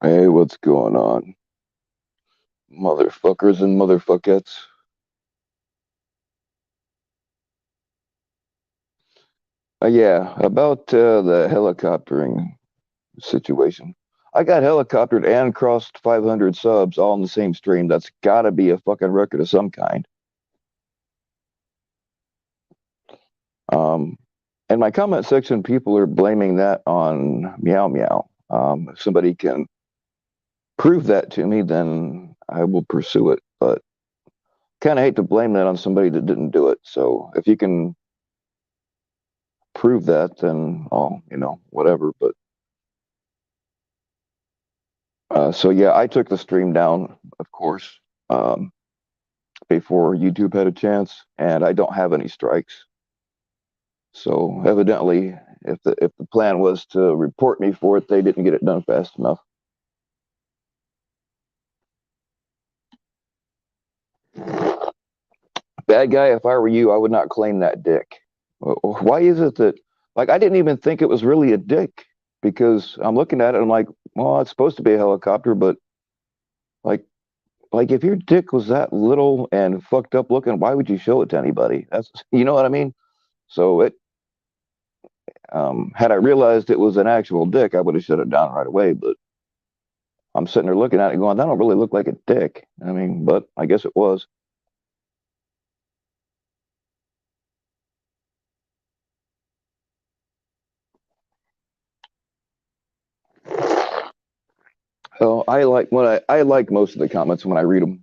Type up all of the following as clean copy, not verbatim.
Hey, what's going on? Motherfuckers and motherfuckettes. Yeah, about the helicoptering situation. I got helicoptered and crossed 500 subs all in the same stream. That's gotta be a fucking record of some kind. Um, in my comment section, people are blaming that on Meow Meow. If somebody can prove that to me, then I will pursue it. But kind of hate to blame that on somebody that didn't do it. So if you can prove that, then whatever. But so yeah, I took the stream down, of course, before YouTube had a chance, and I don't have any strikes. So evidently, if the plan was to report me for it, they didn't get it done fast enough. Bad guy, if I were you, I would not claim that dick. Why is it that, like, I didn't even think it was really a dick because I'm looking at it, I'm like, well, it's supposed to be a helicopter, but like, if your dick was that little and fucked up looking, why would you show it to anybody? That's, you know what I mean? So had I realized it was an actual dick, I would have shut it down right away. But I'm sitting there looking at it going, that don't really look like a dick. I mean, but I guess it was. So I like most of the comments when I read them.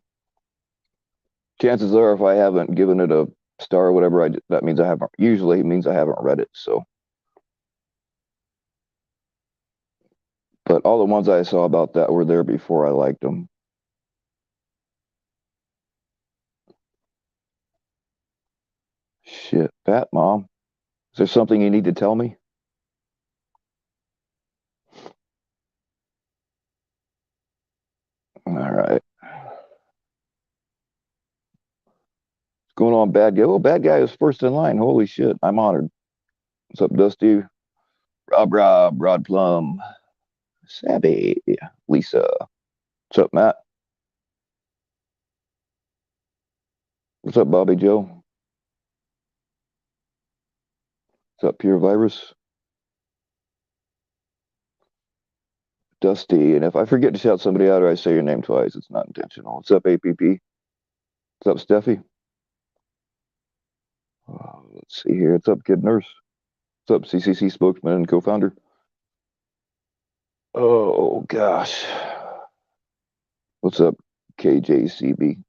Chances are, if I haven't given it a star or whatever, that means I haven't. Usually, it means I haven't read it. So, but all the ones I saw about that were there before I liked them. Shit, Fat Mom. Is there something you need to tell me? All right. What's going on, bad guy? Oh, bad guy is first in line. Holy shit. I'm honored. What's up, Dusty? Rob, Rod Plum, Sabby, Lisa. What's up, Matt? What's up, Bobby Joe? What's up, Pure Virus? Dusty. And if I forget to shout somebody out or I say your name twice, it's not intentional. What's up, APP? What's up, Steffi? Let's see here. What's up, Kid Nurse? What's up, CCC spokesman and co-founder? Oh, gosh. What's up, KJCB?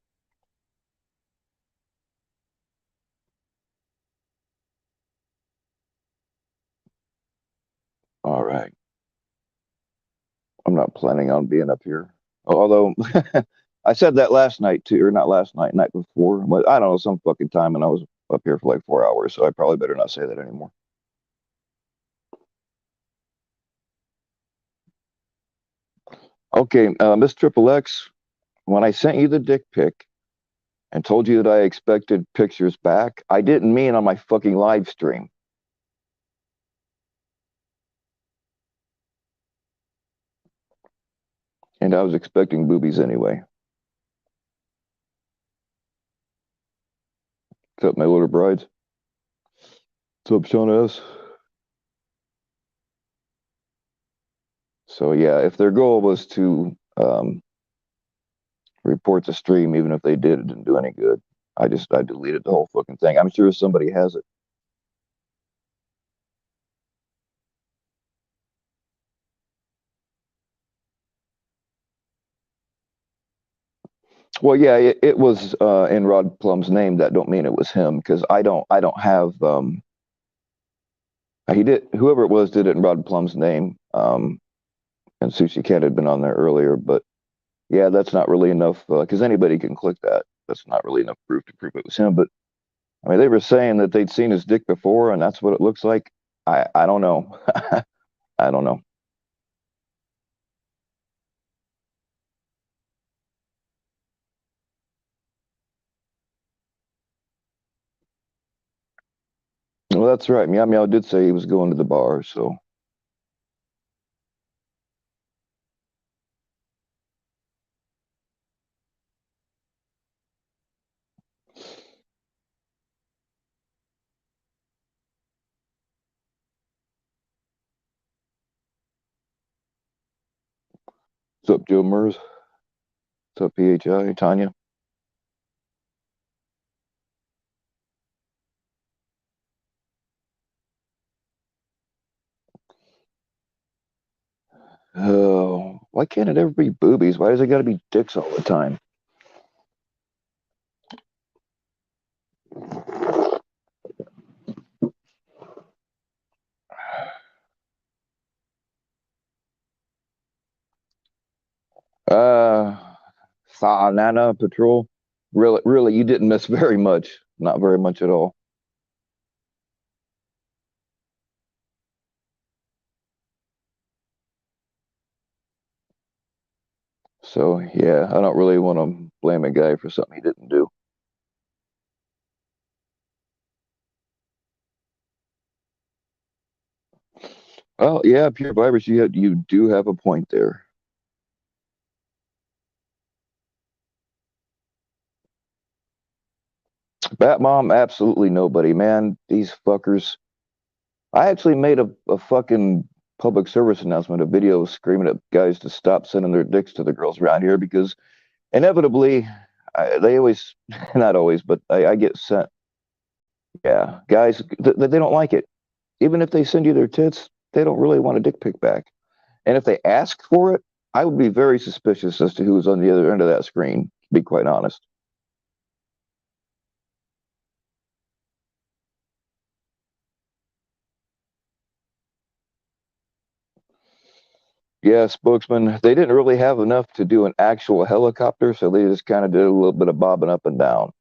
All right. I'm not planning on being up here. Although I said that last night too, or not last night, night before. But I don't know, some fucking time, and I was up here for like 4 hours, so I probably better not say that anymore. Okay, Miss Triple X, when I sent you the dick pic and told you that I expected pictures back, I didn't mean on my fucking live stream. And I was expecting boobies anyway. What's up, my little brides? What's up, Shauna S? So yeah, if their goal was to report the stream, even if they did, it didn't do any good. I deleted the whole fucking thing. I'm sure somebody has it. Well, yeah, it was in Rod Plum's name. That don't mean it was him because I don't have he did whoever it was did it in Rod Plum's name. And Sushi Cat had been on there earlier, but yeah, that's not really enough because anybody can click that. That's not really enough proof to prove it was him. But I mean, they were saying that they'd seen his dick before, and that's what it looks like. I don't know. I don't know. Well, that's right. Meow Meow did say he was going to the bar, so what's up, Joe Mers? What's up, PHI? Tanya? Oh, why can't it ever be boobies? Why does it got to be dicks all the time? Uh, Nana Patrol. Really, really, you didn't miss very much. Not very much at all. So yeah, I don't really want to blame a guy for something he didn't do. Well, yeah, pure virus. You do have a point there. Bat Mom, absolutely nobody, man. These fuckers. I actually made a fucking public service announcement, a video screaming at guys to stop sending their dicks to the girls around here because inevitably, they always, not always, but I get sent. Yeah, guys, they don't like it. Even if they send you their tits, they don't really want a dick pic back. And if they ask for it, I would be very suspicious as to who's on the other end of that screen, to be quite honest. Yeah, spokesman, they didn't really have enough to do an actual helicopter, so they just kind of did a little bit of bobbing up and down.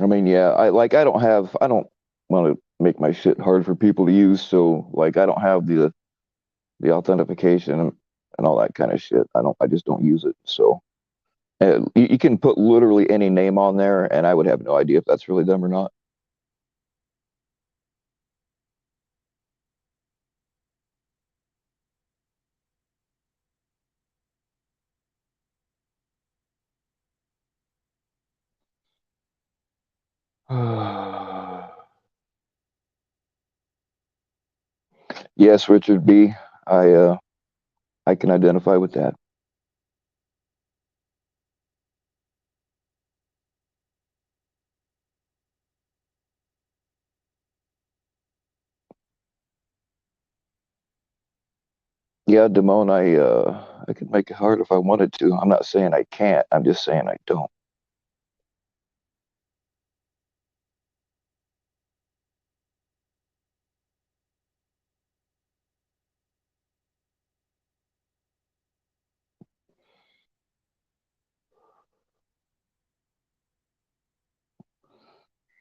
I mean, yeah, I don't want to make my shit hard for people to use, so like I don't have the authentication and all that kind of shit. I just don't use it. So you can put literally any name on there, and I would have no idea if that's really them or not. Yes, Richard B. I uh I can identify with that. Yeah, Damone, I could make it hard if I wanted to. I'm not saying I can't. I'm just saying I don't.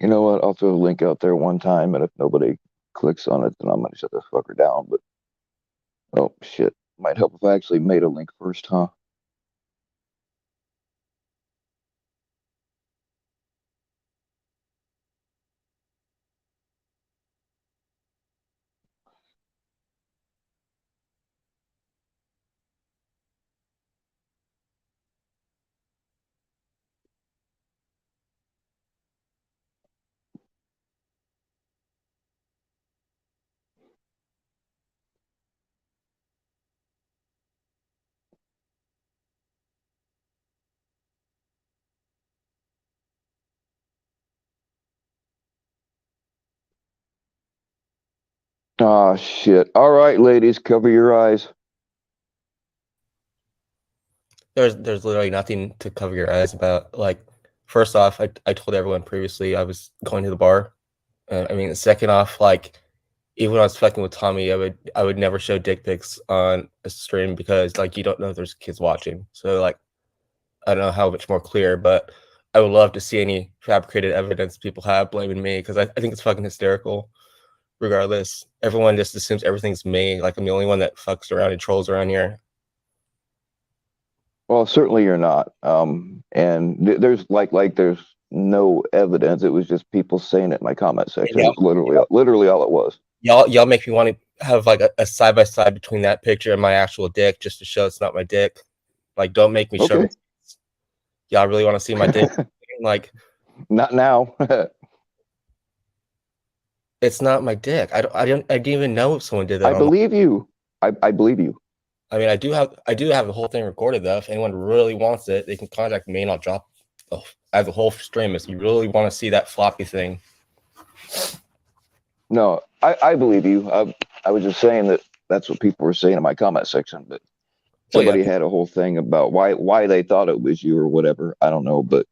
You know what? I'll throw a link out there one time, and if nobody clicks on it, then I'm gonna shut this fucker down. But oh shit, might help if I actually made a link first, huh? Ah, shit. All right, ladies, cover your eyes. There's literally nothing to cover your eyes about. Like, first off, I told everyone previously I was going to the bar. I mean, second off, like, even when I was fucking with Tommy, I would never show dick pics on a stream because like you don't know if there's kids watching. So like I don't know how much more clear, but I would love to see any fabricated evidence people have blaming me because I think it's fucking hysterical. Regardless, everyone just assumes everything's me. Like I'm the only one that fucks around and trolls around here. Well, certainly you're not. And there's there's no evidence. It was just people saying it in my comment section. It Y'all, was literally all it was. y'all make me want to have like a side by side between that picture and my actual dick just to show it's not my dick. Like, don't make me show. Okay. Y'all really want to see my dick? Like, Not now. it's not my dick. I didn't even know if someone did that I online. believe you. I believe you. I mean, I do have the whole thing recorded though. If anyone really wants it, they can contact me and I'll drop. Oh, I have the whole stream. If you really want to see that floppy thing, No, I believe you. I was just saying that that's what people were saying in my comment section. But well, yeah, somebody had a whole thing about why they thought it was you or whatever. I don't know, but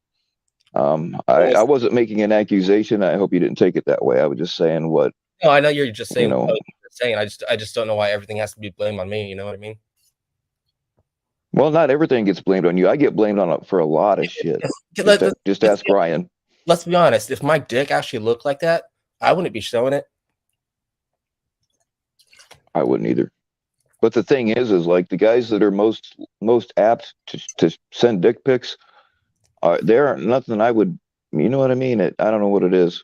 I wasn't making an accusation. I hope you didn't take it that way. I was just saying what no, I know you're just you saying what know. you're saying. I just don't know why everything has to be blamed on me. You know what I mean? Well, not everything gets blamed on you. I get blamed on it for a lot of shit. Let, let, Just let's, ask Ryan. let's be honest. If my dick actually looked like that, I wouldn't be showing it. I wouldn't either. But the thing is like the guys that are most apt to send dick pics, there aren't nothing I would. You know what I mean? I don't know what it is.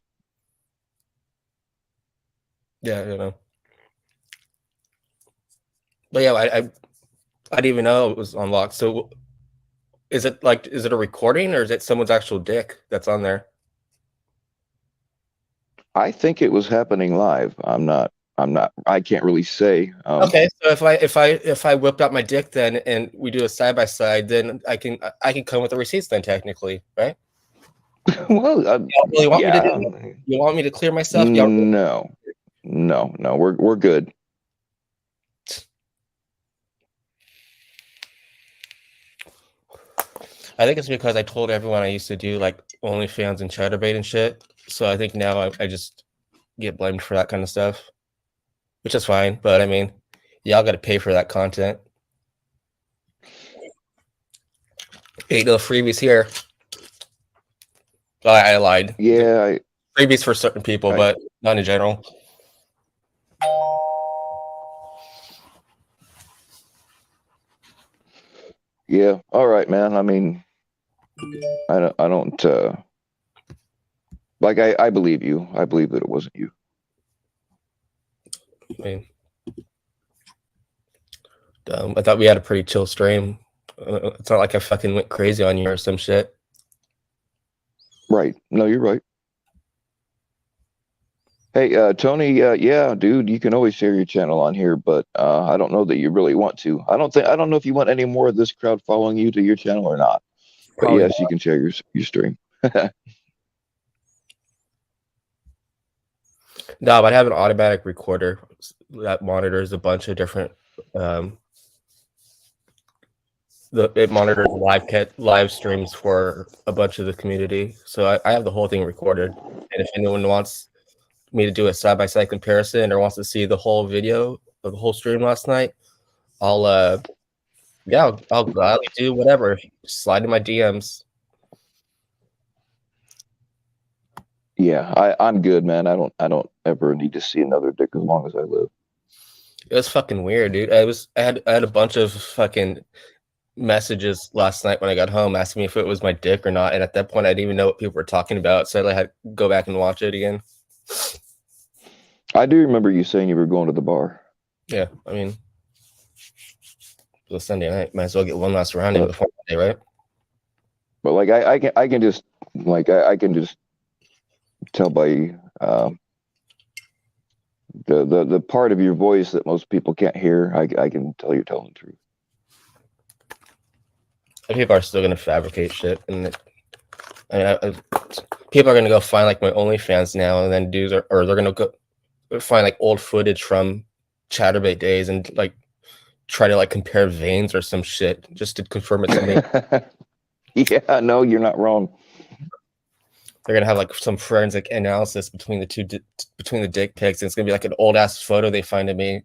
Yeah, you know. But yeah, I didn't even know it was unlocked. So is it a recording or is it someone's actual dick that's on there? I think it was happening live. I'm not. I'm not. I can't really say. Okay, so if I whipped out my dick then and we do a side by side, then I can come with the receipts then technically, right? Well, Y'all really want me to do yeah. that? You want me to clear myself? Y'all, No, no. We're good. I think it's because I told everyone I used to do like OnlyFans and Chatterbait and shit. So I think now I just get blamed for that kind of stuff, which is fine. But I mean, y'all got to pay for that content. Ain't no freebies here. I lied. Yeah. Freebies for certain people, I but not in general. yeah. All right, man. I mean, I don't. Like I believe you. I believe that it wasn't you. I mean, I thought we had a pretty chill stream. It's not like I fucking went crazy on you or some shit. Right. No, you're right. Hey, Tony, yeah, dude, you can always share your channel on here, but I don't know that you really want to. I don't know if you want any more of this crowd following you to your channel or not. But Probably yes, not. you can share your stream. No, but I have an automatic recorder that monitors a bunch of different. Um, it monitors live streams for a bunch of the community, so I have the whole thing recorded. And if anyone wants me to do a side by side comparison or wants to see the whole video of the whole stream last night, I'll gladly do whatever. Slide in my DMs. Yeah, I'm good, man. I don't ever need to see another dick as long as I live. It was fucking weird, dude. I had a bunch of fucking messages last night when I got home asking me if it was my dick or not, and at that point I didn't even know what people were talking about, so I had to go back and watch it again. I do remember you saying you were going to the bar. Yeah, I mean, it was Sunday night. Might as well get one last round in before Monday, right? But like I can just I can just tell by the part of your voice that most people can't hear. I can tell you're telling the truth. People are still gonna fabricate shit, and people are gonna go find like my OnlyFans now, and then dudes or they're gonna go find like old footage from Chatterbait days and like try to like compare veins or some shit just to confirm it's me. Yeah, no, you're not wrong. They're gonna have like some forensic analysis between the between the dick pics, and it's gonna be like an old ass photo they find of me.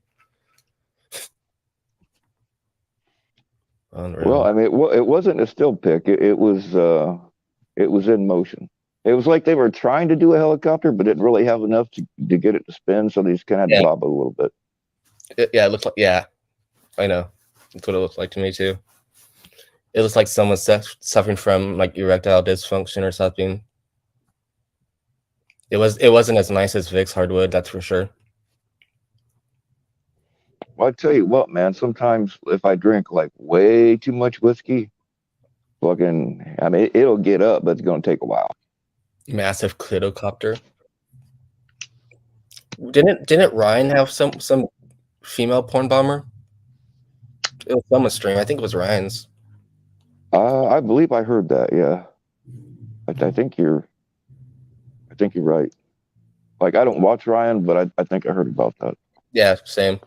Unreal. Well, I mean, it wasn't a still pic. It was in motion. It was like they were trying to do a helicopter, but didn't really have enough to get it to spin, so they just kind of had to Yeah. bob it a little bit. It looked like, yeah, I know. That's what it looked like to me too. It looks like someone suffering from like erectile dysfunction or something. It wasn't as nice as Vic's hardwood, that's for sure. Well, I tell you what, man. Sometimes if I drink like way too much whiskey, I mean, it'll get up, but it's gonna take a while. Massive clitocopter. Didn't Ryan have some female porn bomber? It was someone's stream. I think it was Ryan's. I believe I heard that. Yeah, I think you're right. Like I don't watch Ryan, but I think I heard about that. Yeah, same.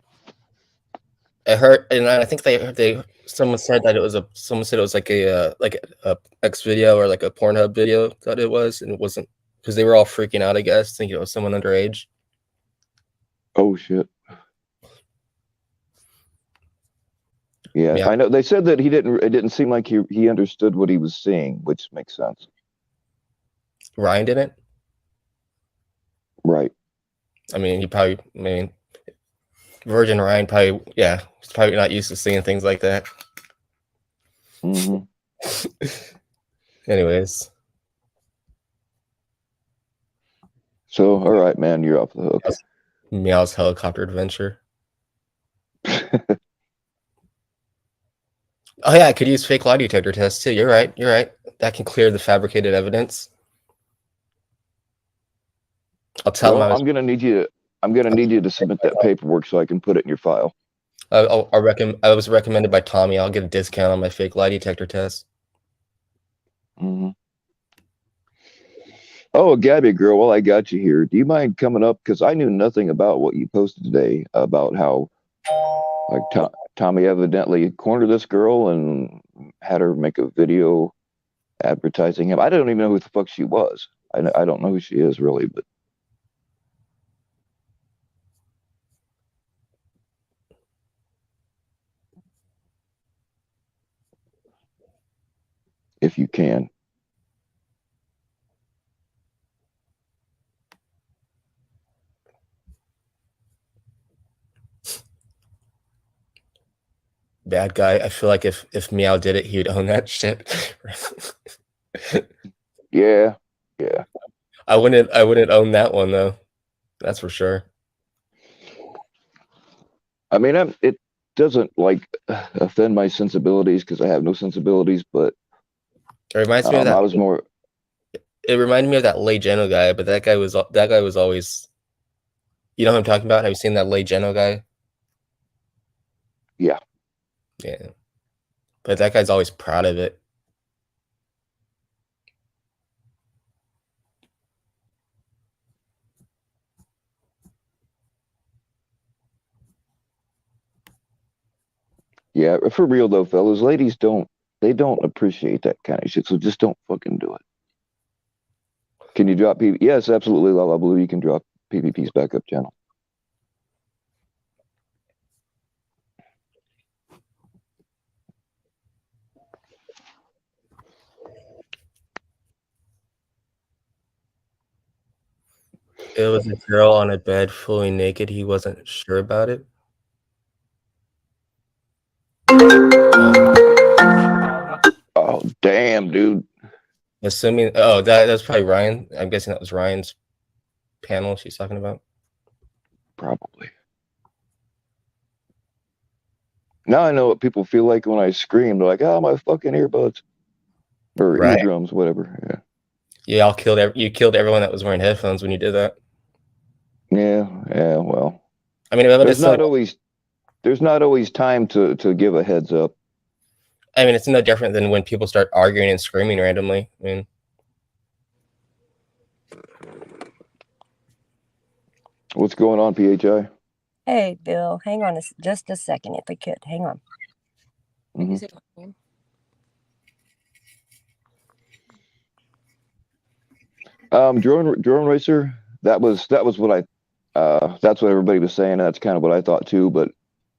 I heard, and I think someone said that it was like a X video or like a Pornhub video that it was, and it wasn't, because they were all freaking out, I guess, thinking it was someone underage. Oh shit. Yeah, I know. They said that it didn't seem like he understood what he was seeing, which makes sense. Ryan didn't? Right. I mean, Virgin Ryan probably, yeah, he's probably not used to seeing things like that. Mm-hmm. Anyways. So, all right, man, you're off the hook. Meow's helicopter adventure. Oh yeah, I could use fake lie detector tests too. You're right. That can clear the fabricated evidence. I'll tell them. I'm gonna need you to submit that paperwork so I can put it in your file. I was recommended by Tommy. I'll get a discount on my fake lie detector test. Mm-hmm. Oh, Gabby girl, while I got you here, do you mind coming up? Because I knew nothing about what you posted today about how like Tommy evidently cornered this girl and had her make a video advertising him. I don't even know who the fuck she was. I don't know who she is really, but if you can. Bad guy. I feel like if Meow did it, he'd own that shit. Yeah. I wouldn't own that one though. That's for sure. I mean, it doesn't like offend my sensibilities because I have no sensibilities, but it reminds me of that. I was more. It reminded me of that Lay Geno guy, but that guy was always. You know who I'm talking about? Have you seen that Lay Geno guy? Yeah. Yeah. But that guy's always proud of it. Yeah, for real though, fellas, ladies don't appreciate that kind of shit, so just don't fucking do it. Can you drop PvP? Yes, absolutely, Lala Blue. You can drop PvP's backup channel. It was a girl on a bed fully naked. He wasn't sure about it. Oh, damn, dude. Assuming, that's probably Ryan. I'm guessing that was Ryan's panel she's talking about. Probably. Now I know what people feel like when I scream. They're like, "Oh, my fucking earbuds or eardrums, whatever." Yeah. You killed everyone that was wearing headphones when you did that. Yeah. Well, I mean, there's not always time to give a heads up. I mean, it's no different than when people start arguing and screaming randomly. I mean, What's going on, PHI? Hey, Bill, hang on just a second if we could. Hang on. Hmm. Drone racer. That was what that's what everybody was saying. And that's kind of what I thought too. But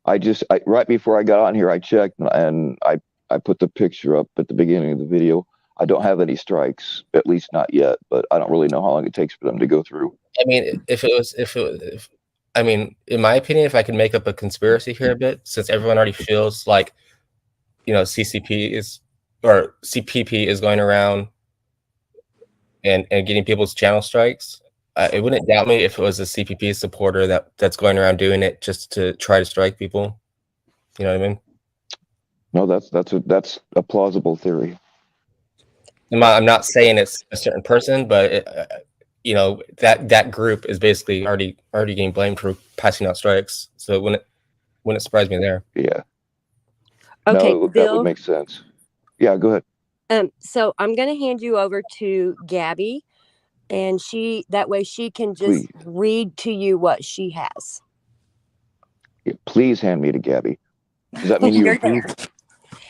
right before I got on here, I checked and I put the picture up at the beginning of the video. I don't have any strikes, at least not yet. But I don't really know how long it takes for them to go through. I mean, if I mean, in my opinion, if I could make up a conspiracy here a bit, since everyone already feels like, CCP is or CPP is going around and getting people's channel strikes, it wouldn't doubt me if it was a CPP supporter that's going around doing it just to try to strike people. You know what I mean? No, that's a plausible theory. I'm not saying it's a certain person, but that group is basically already getting blamed for passing out strikes. So it wouldn't surprise me there. Yeah. Okay, No, that would Bill. make sense. Yeah, go ahead. So I'm gonna hand you over to Gabby, and that way she can just Please, read to you what she has. yeah, please hand me to Gabby. Does that mean you You're approve? there.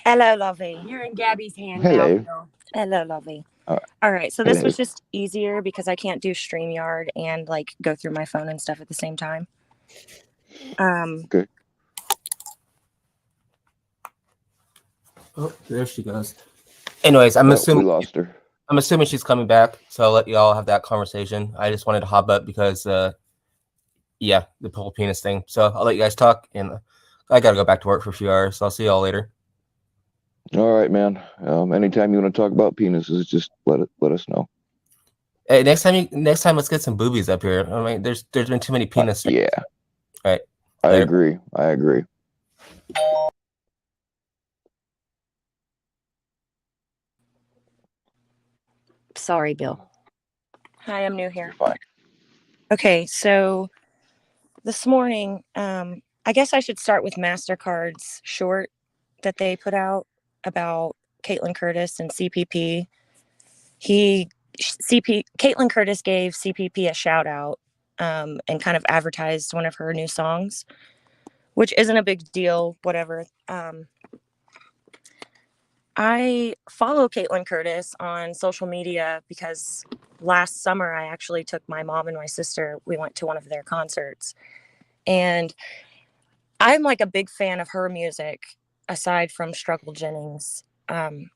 Hello, Lovey. You're in Gabby's hand now, Hello. Bill. Hello, Lovey. All right. All right, so this Hello. was just easier because I can't do StreamYard and like go through my phone and stuff at the same time. Okay. Oh, there she goes. Anyways, I'm Oh, we assuming lost her. she's coming back, so I'll let y'all have that conversation. I just wanted to hop up because, yeah, the whole penis thing. So I'll let you guys talk, and I gotta go back to work for a few hours. So I'll see y'all later. All right, man. Anytime you want to talk about penises, just let us know. Hey, next time, let's get some boobies up here. I mean, there's been too many penis. Yeah, All right, I later. agree. I agree. Sorry, Bill. Hi, I'm new You're here. fine. Okay, so this morning, I guess I should start with MasterCard's short that they put out about Caitlin Curtis and CPP. Caitlin Curtis gave CPP a shout out and kind of advertised one of her new songs, which isn't a big deal, whatever. I follow Caitlin Curtis on social media because last summer I actually took my mom and my sister. We went to one of their concerts, and I'm like a big fan of her music. Aside from Struggle Jennings, I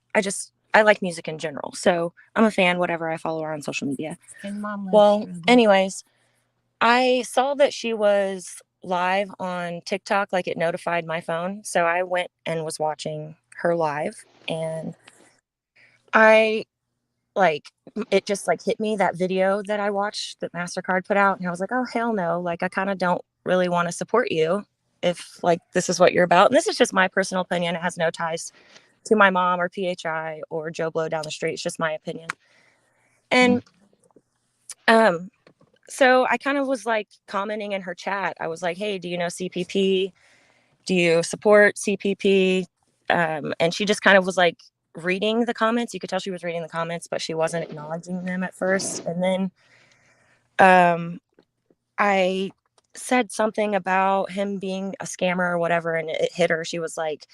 like music in general, so I'm a fan. Whatever, I follow her on social media. And mom. Well, anyways, I saw that she was live on TikTok, like it notified my phone, so I went and was watching her live, and I like it just like hit me, that video that I watched that MasterCard put out, and I was like, oh hell no, like I kind of don't really want to support you if like this is what you're about. And this is just my personal opinion. It has no ties to my mom or PHI or Joe Blow down the street. It's just my opinion. And so I kind of was like commenting in her chat. I was like, hey, do you know CPP? Do you support CPP? And she just kind of was like reading the comments. You could tell she was reading the comments, but she wasn't acknowledging them at first. And then I said something about him being a scammer or whatever, and it hit her. She was like,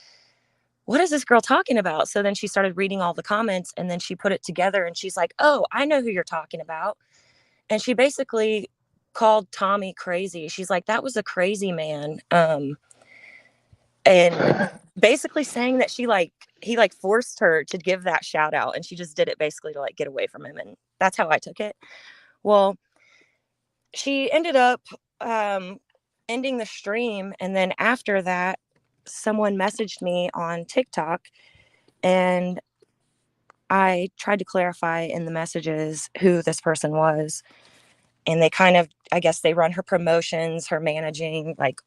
what is this girl talking about? So then she started reading all the comments, and then she put it together, and she's like, oh, I know who you're talking about. And she basically called Tommy crazy. She's like, that was a crazy man. And basically saying that he like forced her to give that shout out, and she just did it basically to like get away from him. And that's how I took it. Well, she ended up ending the stream, and then after that someone messaged me on TikTok, and I tried to clarify in the messages who this person was. And they kind of, I guess they run her promotions, her managing, like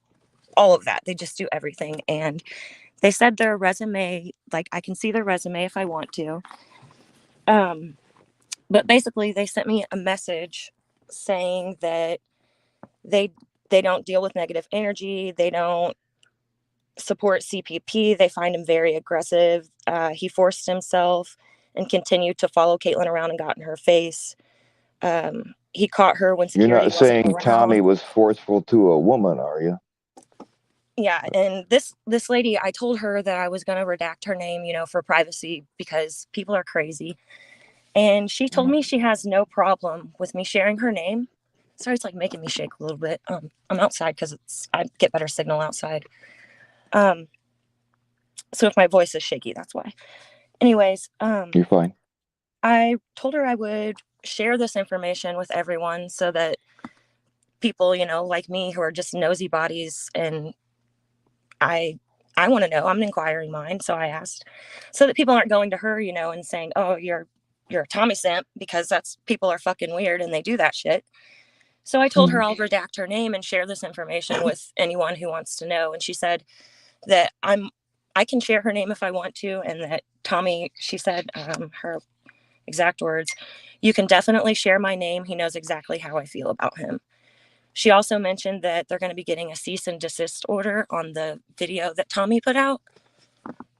all of that. They just do everything. And they said their resume, like I can see their resume if I want to. But basically they sent me a message saying that they they don't deal with negative energy. They don't support CPP. They find him very aggressive. He forced himself and continued to follow Caitlin around and got in her face. he caught her when You're security not wasn't saying Tommy around. was forceful to a woman, are you? Yeah, and this lady, I told her that I was going to redact her name, for privacy because people are crazy. And she told me she has no problem with me sharing her name. Sorry, it's like making me shake a little bit. I'm outside because I get better signal outside. So if my voice is shaky, that's why. Anyways, You're fine. I told her I would share this information with everyone so that people, like me who are just nosy bodies, and I want to know. I'm an inquiring mind, so I asked, so that people aren't going to her, and saying, "Oh, you're a Tommy simp," because that's people are fucking weird and they do that shit. So I told her I'll redact her name and share this information with anyone who wants to know. And she said that I can share her name if I want to, and that Tommy, she said, her exact words, "You can definitely share my name. He knows exactly how I feel about him." She also mentioned that they're going to be getting a cease and desist order on the video that Tommy put out.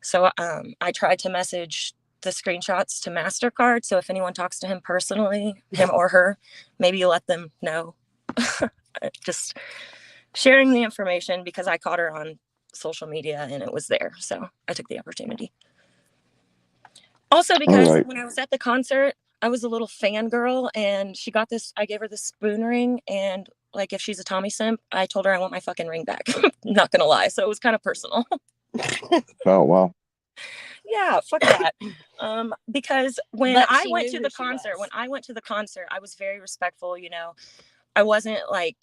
So I tried to message the screenshots to MasterCard. So if anyone talks to him personally, him or her, maybe you let them know. Just sharing the information because I caught her on social media and it was there. So I took the opportunity. Also, because when I was at the concert, I was a little fangirl, and she got this, I gave her this spoon ring, and like, if she's a Tommy simp, I told her I want my fucking ring back. Not gonna lie. So it was kind of personal. Oh, wow. Yeah, fuck that. Because when I went to the concert, I was very respectful, I wasn't like,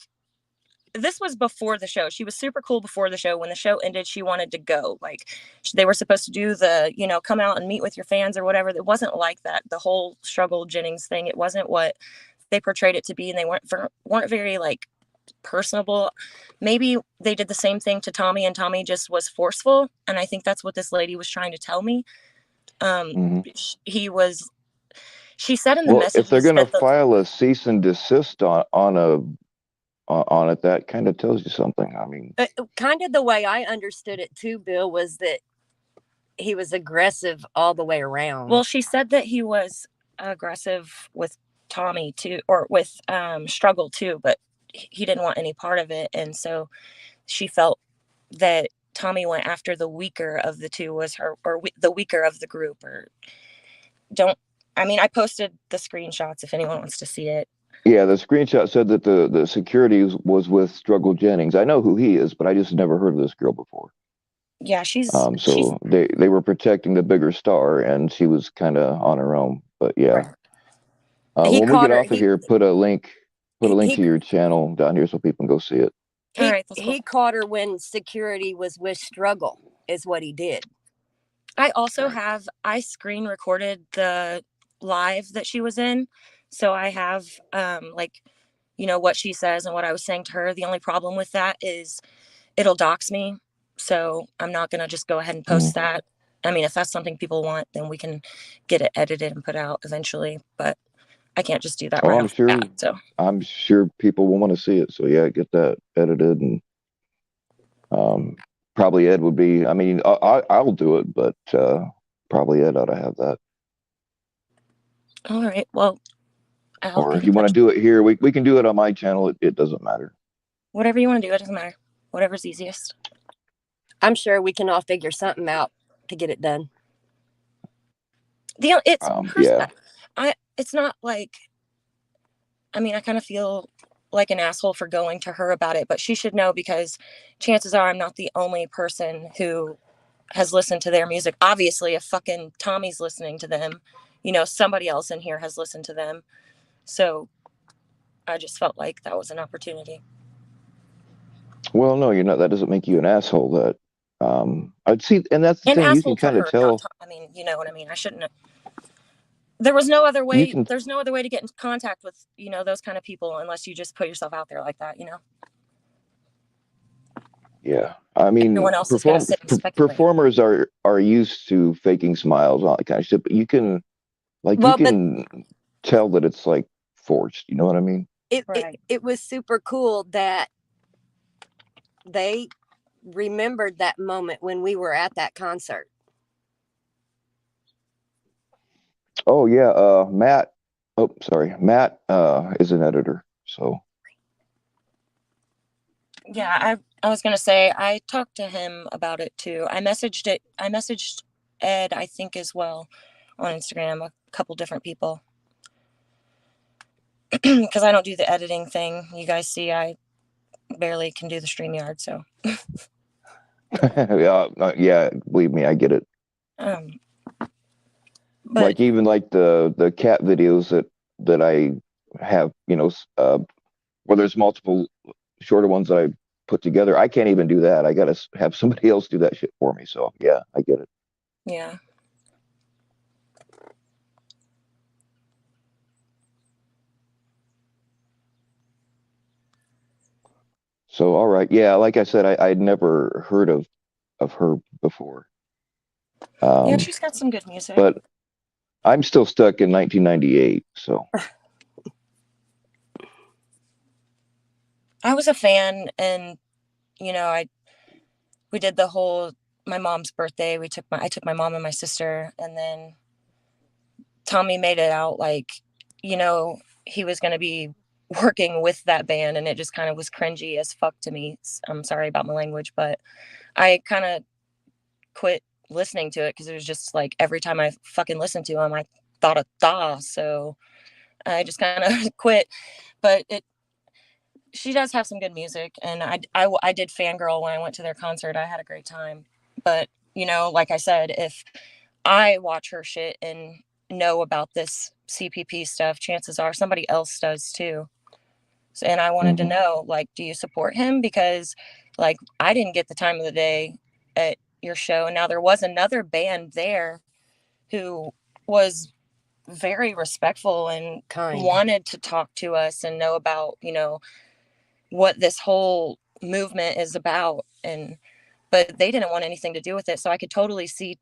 this was before the show. She was super cool before the show. When the show ended, she wanted to go. Like, they were supposed to do the, come out and meet with your fans or whatever. It wasn't like that. The whole Struggle Jennings thing, it wasn't what they portrayed it to be, and they weren't very like personable. Maybe they did the same thing to Tommy, and Tommy just was forceful. And I think that's what this lady was trying to tell me. She said in the Well, if they're messages going to that file a cease and desist on it, that kind of tells you something. I mean, kind of the way I understood it too, Bill, was that he was aggressive all the way around. Well, she said that he was aggressive with Tommy too, or with Struggle too, but he didn't want any part of it. And so she felt that Tommy went after the weaker of the two, was her, or the weaker of the group, or I posted the screenshots if anyone wants to see it. yeah, the screenshot said that the security was with Struggle Jennings. I know who he is, but I just never heard of this girl before. Yeah, she's they were protecting the bigger star, and she was kind of on her own. But yeah, right. When we get off of here, put a link to your channel down here so people can go see it. He caught her when security was with Struggle, is what he did. I also I screen recorded the live that she was in, so I have what she says and what I was saying to her. The only problem with that is it'll dox me, so I'm not gonna just go ahead and post that. I mean, if that's something people want, then we can get it edited and put out eventually, but I can't just do that right off the bat, so I'm sure people will want to see it, so yeah, get that edited. And probably Ed would be, I mean, I'll do it, but probably Ed ought to have that. All right, well, or if you want to do it here, we can do it on my channel. It doesn't matter. Whatever you want to do, it doesn't matter. Whatever's easiest. I'm sure we can all figure something out to get it done. It's not like, I mean, I kind of feel like an asshole for going to her about it, but she should know, because chances are I'm not the only person who has listened to their music. Obviously, if fucking Tommy's listening to them, somebody else in here has listened to them. So I just felt like that was an opportunity. Well, no, that doesn't make you an asshole. That I'd see, and that's the thing, you can kind of tell. I mean, you know what I mean? I shouldn't have. There was no other way. There's no other way to get in contact with, those kind of people unless you just put yourself out there like that, Yeah, I mean, performers are used to faking smiles, all that kind of shit. But you can tell that it's like forced. You know what I mean? It was super cool that they remembered that moment when we were at that concert. Oh yeah, Matt Oh, sorry. Matt is an editor. So Yeah, I was gonna say I talked to him about it too. I messaged Ed, I think, as well on Instagram, a couple different people. Because I don't do the editing thing. You guys see I barely can do the StreamYard, so yeah, believe me, I get it. but Like even like the cat videos that I have, where there's multiple shorter ones that I put together. I can't even do that. I got to have somebody else do that shit for me. So yeah, I get it. yeah. So all right, yeah, like I said, I'd never heard of her before. Yeah, Um, she's got some good music. but I'm still stuck in 1998. So I was a fan, and we did the whole my mom's birthday. I took my mom and my sister, and then Tommy made it out like, he was going to be working with that band, and it just kind of was cringy as fuck to me. I'm sorry about my language, but I kind of quit listening to it because it was just like every time I fucking listened to him, I thought of Da. So I just kind of quit. But she does have some good music, and I did fangirl when I went to their concert. I had a great time. But, like I said, if I watch her shit and know about this CPP stuff, chances are somebody else does too. So, and I wanted to know, like, do you support him? Because, like, I didn't get the time of the day at your show. And now there was another band there who was very respectful and wanted to talk to us and know about, what this whole movement is about. But they didn't want anything to do with it. So I could totally see,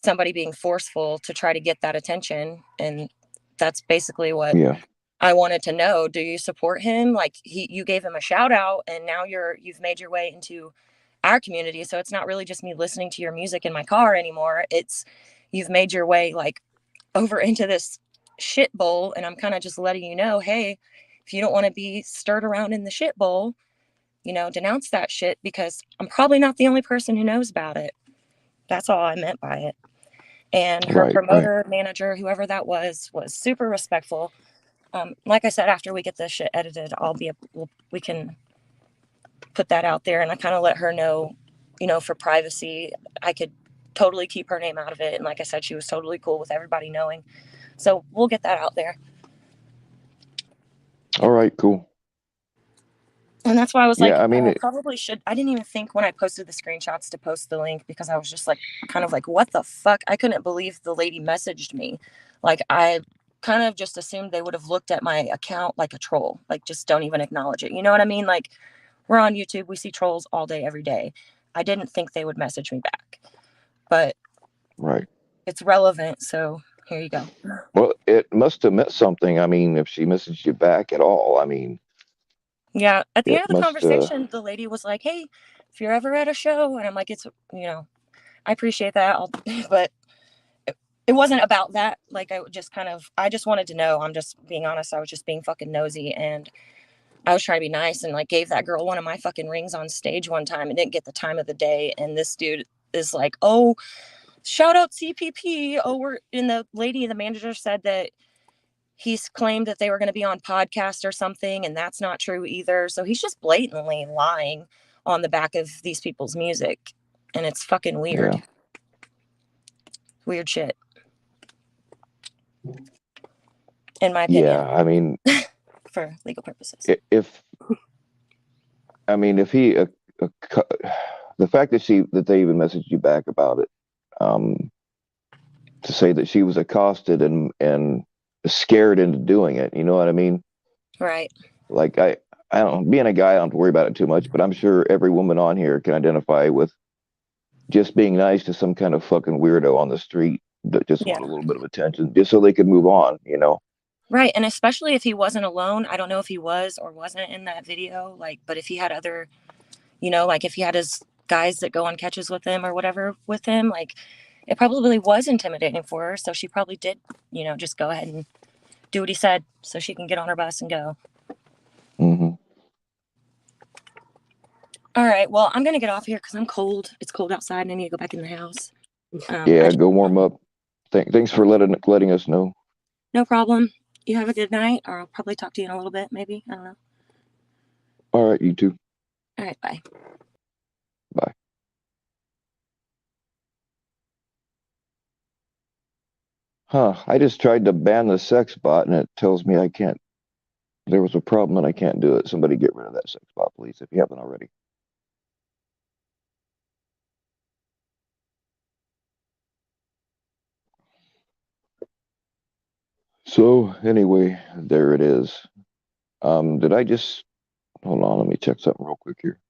somebody being forceful to try to get that attention. And that's basically what yeah, I wanted to know. Do you support him? Like, you gave him a shout out, and now you've made your way into our community. So it's not really just me listening to your music in my car anymore. It's you've made your way like over into this shit bowl, and I'm kind of just letting you know, hey, if you don't want to be stirred around in the shit bowl, denounce that shit, because I'm probably not the only person who knows about it. That's all I meant by it. And her right. promoter, manager, whoever that was super respectful. Like I said, after we get this shit edited, we can put that out there. And I kind of let her know, for privacy, I could totally keep her name out of it. And like I said, she was totally cool with everybody knowing. So we'll get that out there. All right, cool. And that's why I was like, Yeah, I mean, I probably should. I didn't even think when I posted the screenshots to post the link, because I was just like, kind of like, what the fuck? I couldn't believe the lady messaged me. Like, I kind of just assumed they would have looked at my account like a troll, like, just don't even acknowledge it. You know what I mean? Like, we're on YouTube, we see trolls all day, every day. I didn't think they would message me back, but right. it's relevant. So here you go. Well, it must have meant something. I mean, if she messaged you back at all, I mean, Yeah. At the end it of the must. conversation, the lady was like, hey, if you're ever at a show, and I'm like, I appreciate that. But it wasn't about that. Like, I just wanted to know. I'm just being honest. I was just being fucking nosy, and I was trying to be nice, and like gave that girl one of my fucking rings on stage one time and didn't get the time of the day. And this dude is like, oh, shout out CPP. Oh, the manager said that he's claimed that they were going to be on podcast or something, and that's not true either. So he's just blatantly lying on the back of these people's music, and it's fucking weird. Yeah. Weird shit, in my Yeah. opinion, I mean, for legal purposes. if he, the fact that they even messaged you back about it, um, to say that she was accosted and scared into doing it, you know what I mean? Right. Like I don't being a guy, I don't have to worry about it too much, but I'm sure every woman on here can identify with just being nice to some kind of fucking weirdo on the street that just Yeah. want a little bit of attention, just so they could move on. Right. And especially if he wasn't alone. I don't know if he was or wasn't in that video. Like, but if he had other, like if he had his guys that go on catches with him or whatever with him, like, it probably was intimidating for her. So she probably did, just go ahead and do what he said so she can get on her bus and go. Mm-hmm. All right. Well, I'm going to get off here because I'm cold. It's cold outside and I need to go back in the house. Yeah, go warm up. Thanks for letting us know. No problem. You have a good night, or I'll probably talk to you in a little bit, maybe. I don't know. All right, you too. All right. Bye. Bye. Huh. I just tried to ban the sex bot and it tells me I can't. There was a problem and I can't do it. Somebody get rid of that sex bot, please, if you haven't already. So anyway, there it is. Did I just hold on? Let me check something real quick here.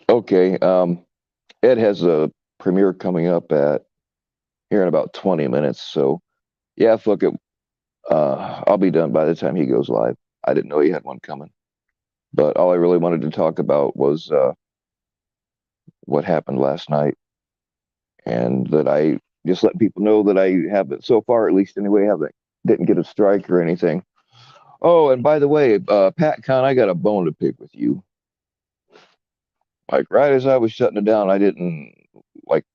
Okay. Ed has a premiere coming up at here in about 20 minutes. So yeah, fuck it. I'll be done by the time he goes live. I didn't know he had one coming, but all I really wanted to talk about was what happened last night, and that I just let people know that I haven't, so far at least anyway, haven't didn't get a strike or anything. Oh, and by the way, Pat Con, I got a bone to pick with you. Like right as I was shutting it down, I didn't like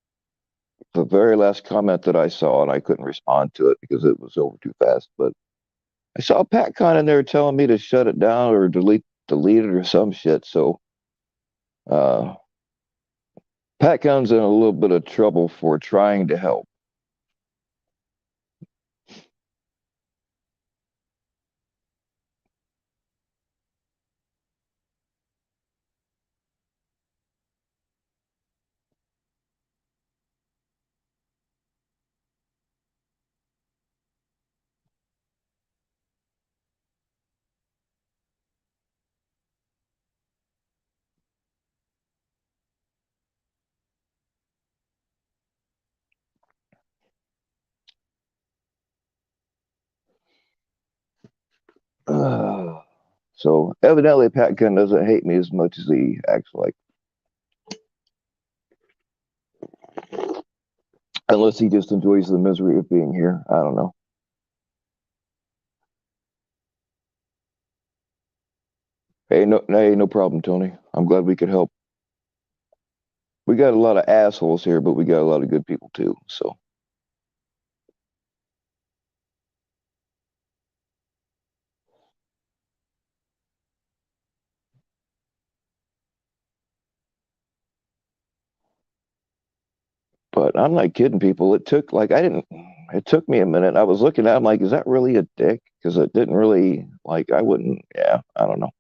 the very last comment that I saw, and I couldn't respond to it because it was over too fast. But I saw Pat Con in there telling me to shut it down or delete it or some shit. So uh, Pat Con's in a little bit of trouble for trying to help. So evidently, Pat Gunn doesn't hate me as much as he acts like, unless he just enjoys the misery of being here. I don't know. Hey, no problem, Tony. I'm glad we could help. We got a lot of assholes here, but we got a lot of good people too. So but I'm not kidding people. It took like I didn't. It took me a minute. I was looking at him like, is that really a dick? Because it didn't really like. I wouldn't. Yeah, I don't know.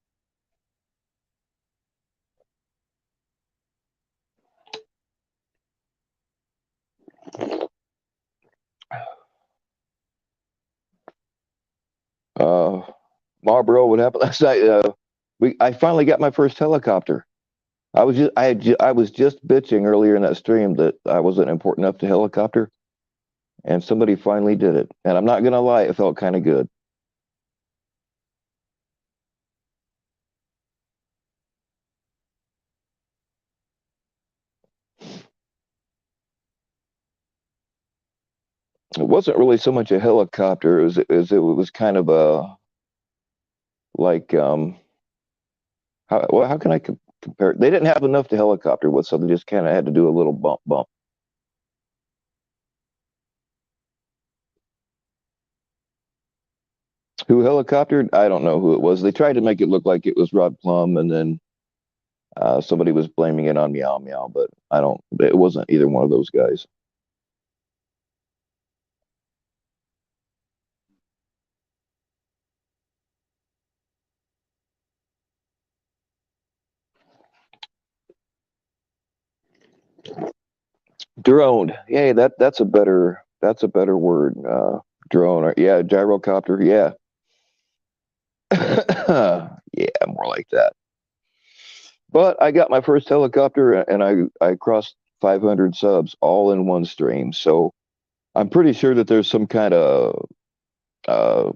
Uh, Marlboro, what happened last night? I finally got my first helicopter. I was just bitching earlier in that stream that I wasn't important enough to helicopter, and somebody finally did it. And I'm not gonna lie, it felt kind of good. It wasn't really so much a helicopter as it was kind of a like how can I compare it? They didn't have enough to helicopter with, so they just kind of had to do a little bump. Who helicoptered? I don't know who it was. They tried to make it look like it was Rod Plum, and then somebody was blaming it on Meow Meow, but I don't. It wasn't either one of those guys. Drone. Yeah, that's a better word. Drone. Or, yeah, gyrocopter. Yeah. Yeah, more like that. But I got my first helicopter and I crossed 500 subs all in one stream. So I'm pretty sure that there's some kind of uh,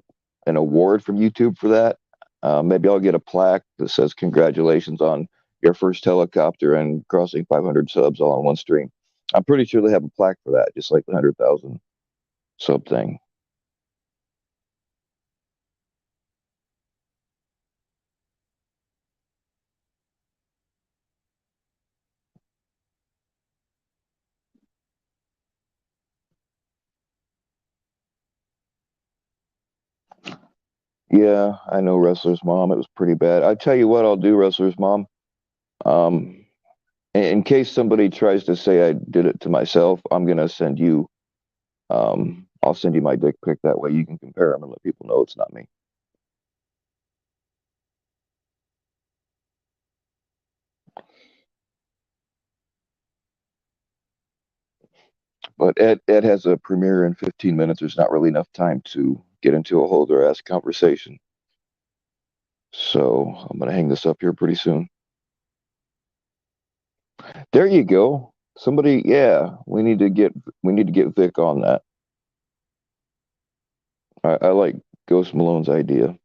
an award from YouTube for that. Maybe I'll get a plaque that says congratulations on your first helicopter and crossing 500 subs all on one stream. I'm pretty sure they have a plaque for that, just like the 100,000 sub thing. Yeah, I know Wrestler's Mom. It was pretty bad. I tell you what, I'll do, Wrestler's Mom. Um, in case somebody tries to say I did it to myself, I'm gonna send you. I'll send you my dick pic. That way you can compare them and let people know it's not me. But Ed has a premiere in 15 minutes. There's not really enough time to get into a holder ass conversation. So I'm gonna hang this up here pretty soon. There you go. Somebody, yeah, we need to get Vic on that. I like Ghost Malone's idea.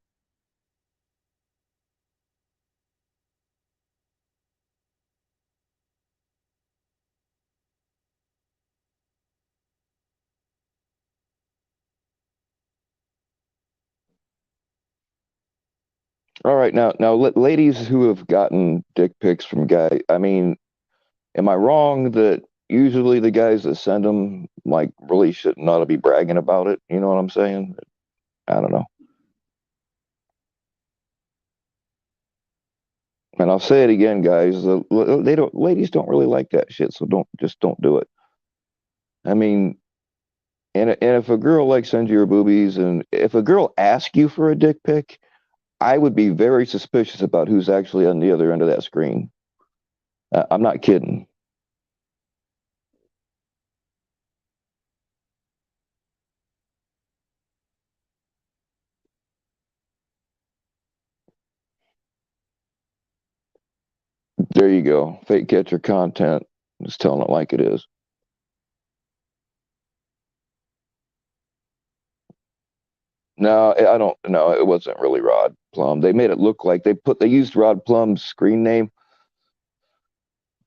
All right, now, ladies who have gotten dick pics from guys, I mean, am I wrong that usually the guys that send them like really shouldn't ought to be bragging about it? You know what I'm saying? I don't know. And I'll say it again, guys. Ladies don't really like that shit, so don't do it. I mean, and if a girl like sends you her boobies, and if a girl asks you for a dick pic, I would be very suspicious about who's actually on the other end of that screen. I'm not kidding. There you go. Fake catcher content. Just telling it like it is. No, I don't. No, it wasn't really Rod Plum. They made it look like they used Rod Plum's screen name,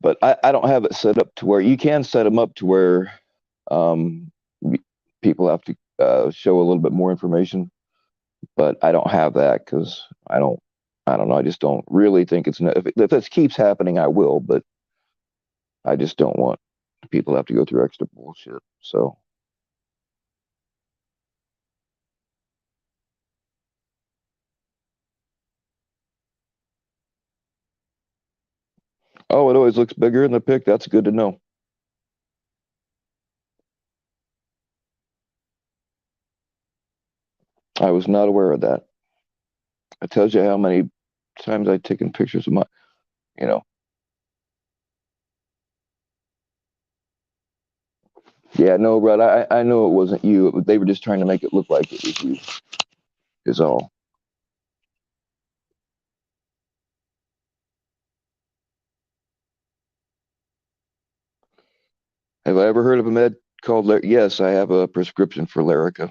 but I don't have it set up to where you can set them up to where um, people have to show a little bit more information. But I don't have that because I don't know. I just don't really think if this keeps happening, I will. But I just don't want people to have to go through extra bullshit. So, oh, it always looks bigger in the pic. That's good to know. I was not aware of that. It tells you how many times I've taken pictures of my, you know. Yeah, no, Brad, I know it wasn't you. They were just trying to make it look like it was you, is all. Have I ever heard of a med called Yes, I have a prescription for Lyrica.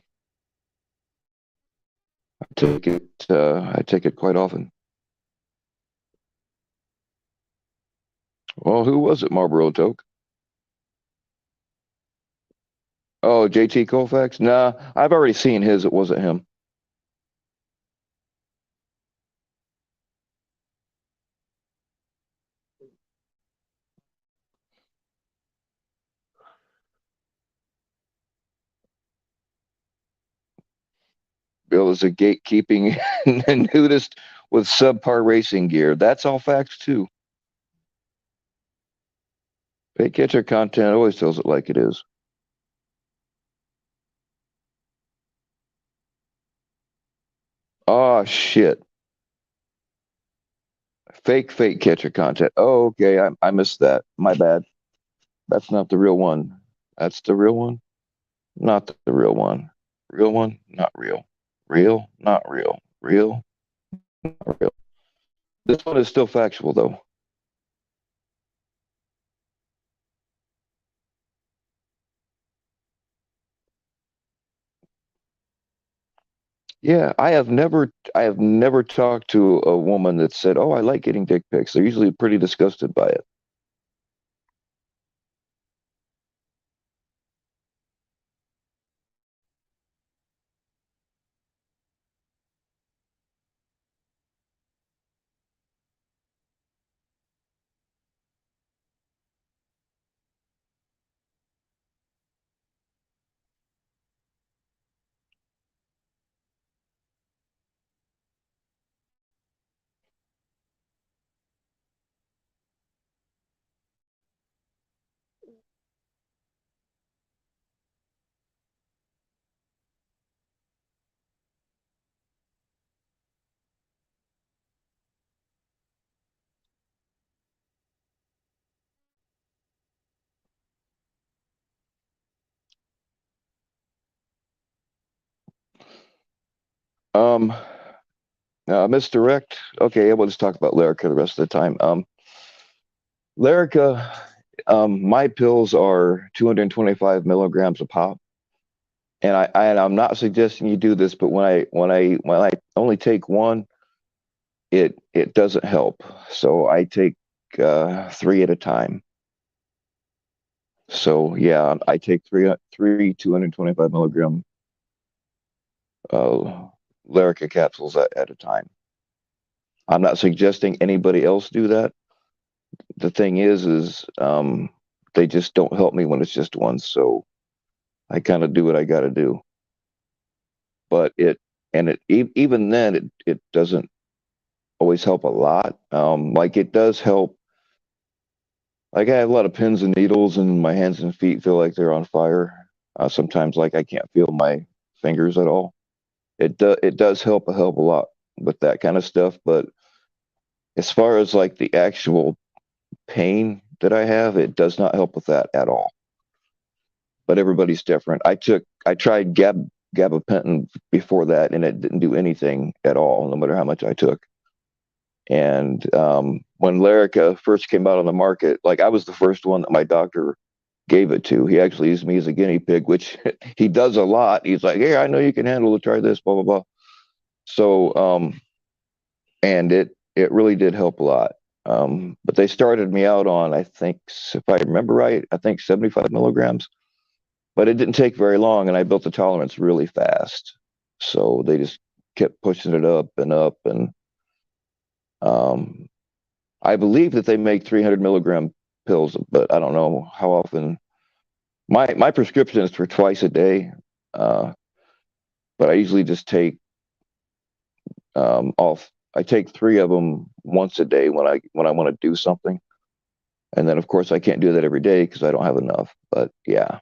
I take it quite often. Well, who was it, Marlboro Toke? Oh, JT Colfax? Nah, I've already seen his. It wasn't him. Bill is a gatekeeping nudist with subpar racing gear. That's all facts, too. Fake catcher content always tells it like it is. Oh, shit. Fake catcher content. Oh, okay. I missed that. My bad. That's not the real one. That's the real one. Not the real one. Real one, not real. Real, not real. Real, not real. This one is still factual, though. Yeah, I have never talked to a woman that said, "Oh, I like getting dick pics." They're usually pretty disgusted by it. Um, misdirect. Okay, we'll just talk about Lyrica the rest of the time. Lyrica, my pills are 225 milligrams a pop, and I'm not suggesting you do this, but when I only take one, it doesn't help. So I take three at a time. So yeah, I take three 225 milligram uh, Lyrica capsules at a time. I'm not suggesting anybody else do that. The thing is they just don't help me when it's just one. So I kind of do what I got to do. But even then it doesn't always help a lot. Like it does help. Like I have a lot of pins and needles, and my hands and feet feel like they're on fire. Sometimes like I can't feel my fingers at all. It does help a lot with that kind of stuff. But as far as like the actual pain that I have, it does not help with that at all. But everybody's different. I tried gabapentin before that, and it didn't do anything at all, no matter how much I took. And when Lyrica first came out on the market, like I was the first one that my doctor gave it to. He actually used me as a guinea pig, which he does a lot. He's like, "Hey, I know you can handle it. Try this, blah blah blah." So, and it really did help a lot. But they started me out on, I think, if I remember right, I think 75 milligrams. But it didn't take very long, and I built the tolerance really fast. So they just kept pushing it up and up, and um, I believe that they make 300 milligram pills, but I don't know how often. My prescription is for twice a day, uh, but I usually just take off. I take three of them once a day when I want to do something, and then of course I can't do that every day because I don't have enough. But yeah,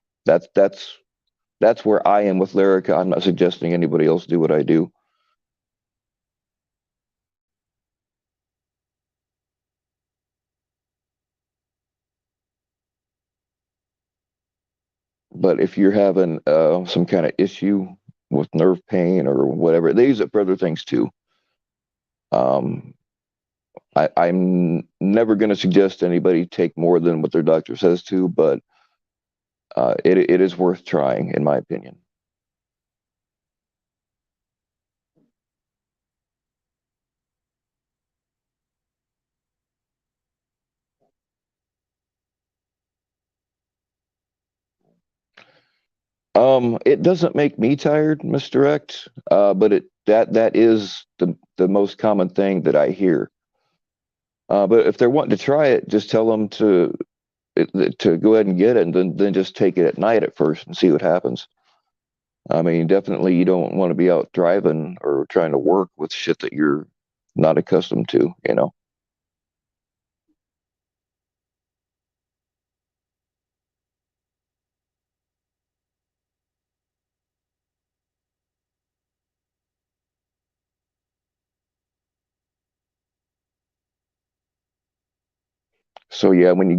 that's where I am with Lyrica. I'm not suggesting anybody else do what I do. But if you're having some kind of issue with nerve pain or whatever, they use it for other things too. Um, I'm never going to suggest anybody take more than what their doctor says to, but it is worth trying, in my opinion. It doesn't make me tired, misdirect, but that is the most common thing that I hear. But if they're wanting to try it, just tell them to go ahead and get it, and then just take it at night at first and see what happens. I mean, definitely you don't want to be out driving or trying to work with shit that you're not accustomed to. So yeah, when you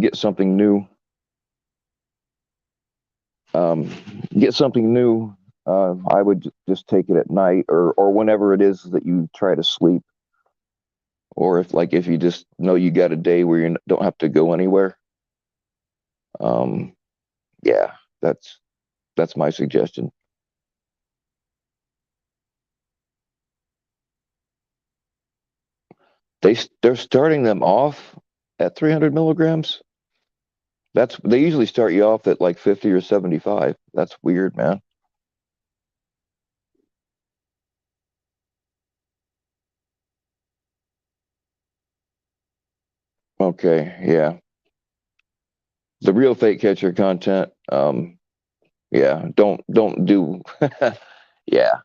um, get something new, I would just take it at night or whenever it is that you try to sleep, or if you just know you got a day where you don't have to go anywhere. Um, yeah, that's my suggestion. They're starting them off at 300 milligrams. They usually start you off at like 50 or 75. That's weird, man. Okay, yeah. The real fake catcher content, yeah, don't do yeah.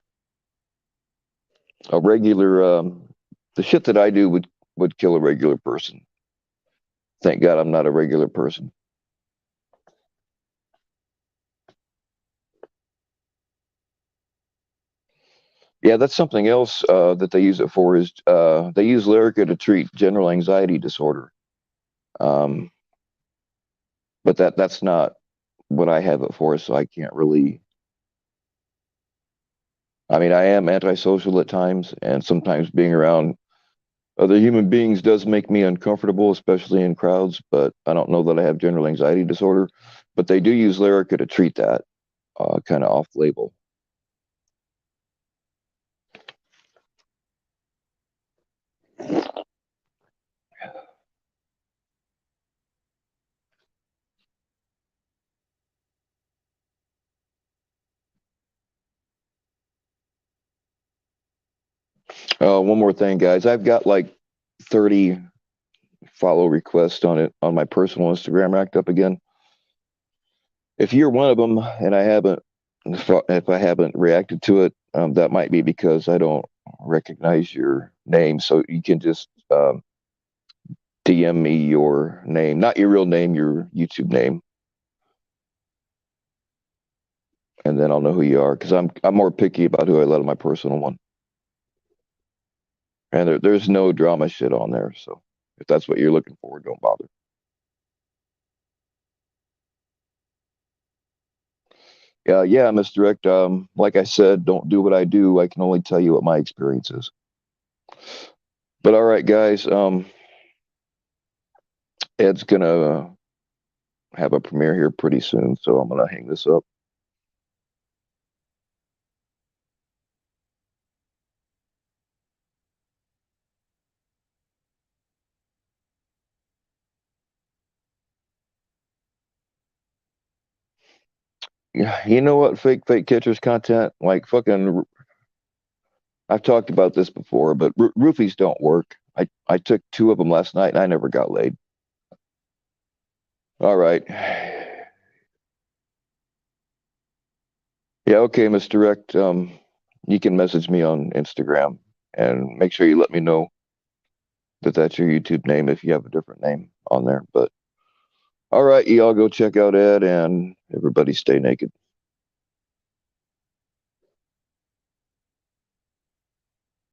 A regular the shit that I do would kill a regular person. Thank God I'm not a regular person. Yeah, that's something else that they use it for is they use Lyrica to treat general anxiety disorder. Um, but that's not what I have it for, so I can't really. I mean, I am antisocial at times, and sometimes being around other human beings does make me uncomfortable, especially in crowds. But I don't know that I have general anxiety disorder. But they do use Lyrica to treat that, kind of off label. One more thing, guys. I've got like 30 follow requests on it on my personal Instagram racked up again. If you're one of them and if I haven't reacted to it, that might be because I don't recognize your name. So you can just DM me your name, not your real name, your YouTube name, and then I'll know who you are because I'm more picky about who I let on my personal one. And there's no drama shit on there. So if that's what you're looking for, don't bother. Yeah, misdirect. Like I said, don't do what I do. I can only tell you what my experience is. But all right, guys. Ed's gonna have a premiere here pretty soon, so I'm gonna hang this up. Yeah, you know what? Fake catchers content, like fucking. I've talked about this before, but roofies don't work. I took two of them last night and I never got laid. All right. Yeah, okay, misdirect. You can message me on Instagram and make sure you let me know that that's your YouTube name if you have a different name on there. But all right, y'all go check out Ed and everybody stay naked.